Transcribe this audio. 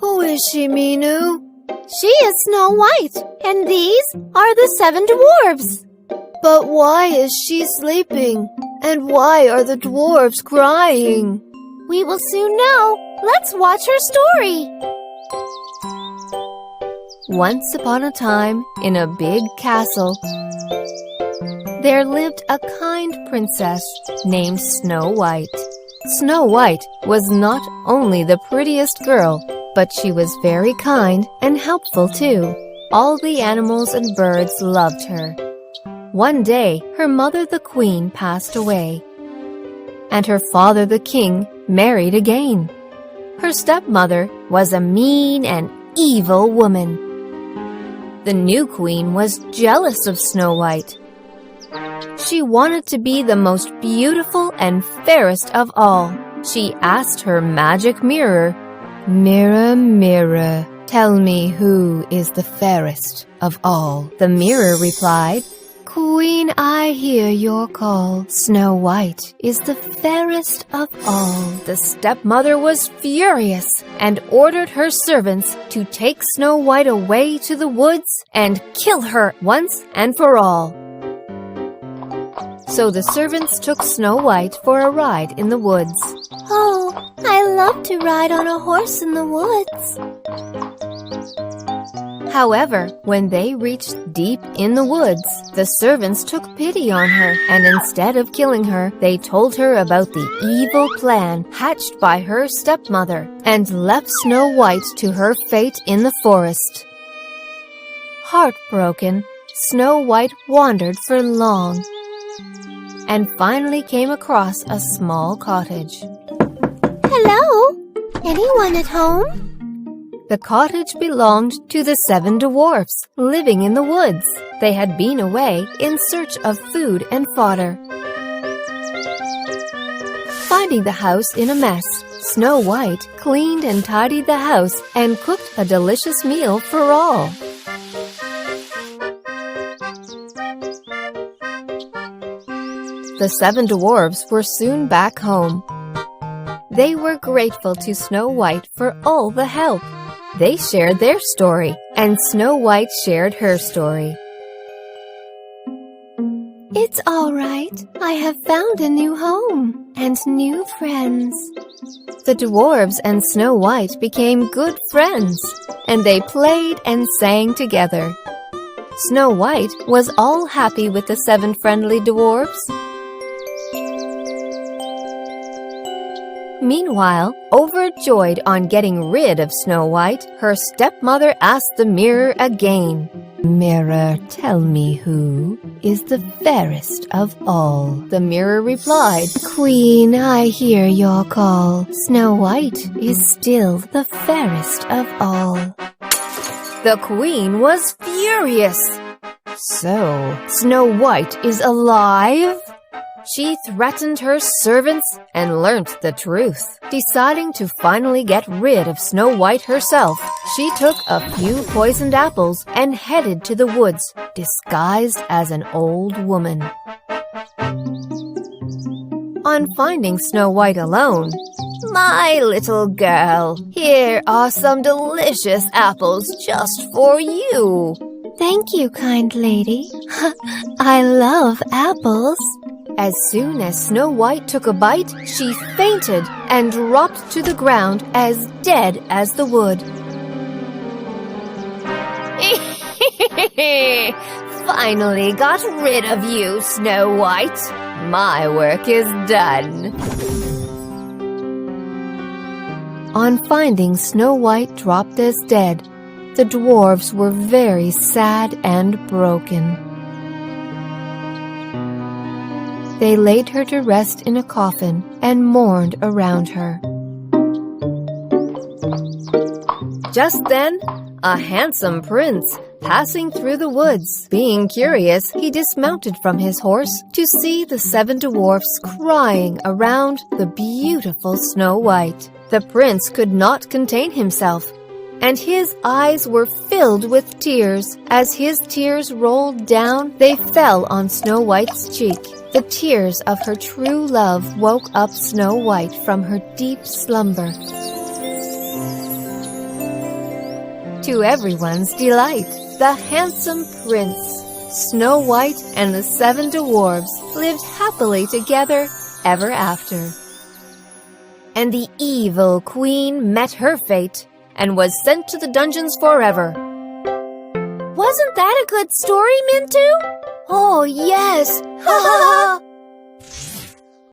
Who is she, Minu? She is Snow White, and these are the 7 dwarfs. But why is she sleeping? And why are the dwarfs crying? We will soon know. Let's watch her story. Once upon a time, in a big castle, there lived a kind princess named Snow White. Snow White was not only the prettiest girl, but she was very kind and helpful too. All the animals and birds loved her. One day, her mother the queen passed away, and her father the king married again. Her stepmother was a mean and evil woman. The new queen was jealous of Snow White. She wanted to be the most beautiful and fairest of all. She asked her magic mirror, "Mirror, mirror, tell me who is the fairest of all." The mirror replied, "Queen, I hear your call. Snow White is the fairest of all." The stepmother was furious and ordered her servants to take Snow White away to the woods and kill her once and for all. So the servants took Snow White for a ride in the woods. Oh, I love to ride on a horse in the woods. However, when they reached deep in the woods, the servants took pity on her, and instead of killing her, they told her about the evil plan hatched by her stepmother and left Snow White to her fate in the forest. Heartbroken, Snow White wandered for long and finally came across a small cottage. Hello? Anyone at home? The cottage belonged to the 7 dwarfs living in the woods. They had been away in search of food and fodder. Finding the house in a mess, Snow White cleaned and tidied the house and cooked a delicious meal for all. The 7 dwarfs were soon back home. They were grateful to Snow White for all the help. They shared their story, and Snow White shared her story. It's all right. I have found a new home and new friends. The dwarves and Snow White became good friends, and they played and sang together. Snow White was all happy with the 7 friendly dwarfs. Meanwhile, overjoyed on getting rid of Snow White, her stepmother asked the mirror again, "Mirror, tell me who is the fairest of all." The mirror replied, "Queen, I hear your call. Snow White is still the fairest of all." The queen was furious. So, Snow White is alive? She threatened her servants and learnt the truth. Deciding to finally get rid of Snow White herself, she took a few poisoned apples and headed to the woods, disguised as an old woman. On finding Snow White alone, "My little girl, here are some delicious apples just for you." Thank you, kind lady. I love apples. As soon as Snow White took a bite, she fainted and dropped to the ground as dead as the wood. Finally got rid of you, Snow White. My work is done. On finding Snow White dropped as dead, the dwarves were very sad and broken. They laid her to rest in a coffin and mourned around her. Just then, a handsome prince passing through the woods. Being curious, he dismounted from his horse to see the 7 dwarfs crying around the beautiful Snow White. The prince could not contain himself, and his eyes were filled with tears. As his tears rolled down, they fell on Snow White's cheek. The tears of her true love woke up Snow White from her deep slumber. To everyone's delight, the handsome prince, Snow White, and the 7 dwarfs lived happily together ever after. And the evil queen met her fate and was sent to the dungeons forever. Wasn't that a good story, Mintu? Oh, yes! Ha ha ha!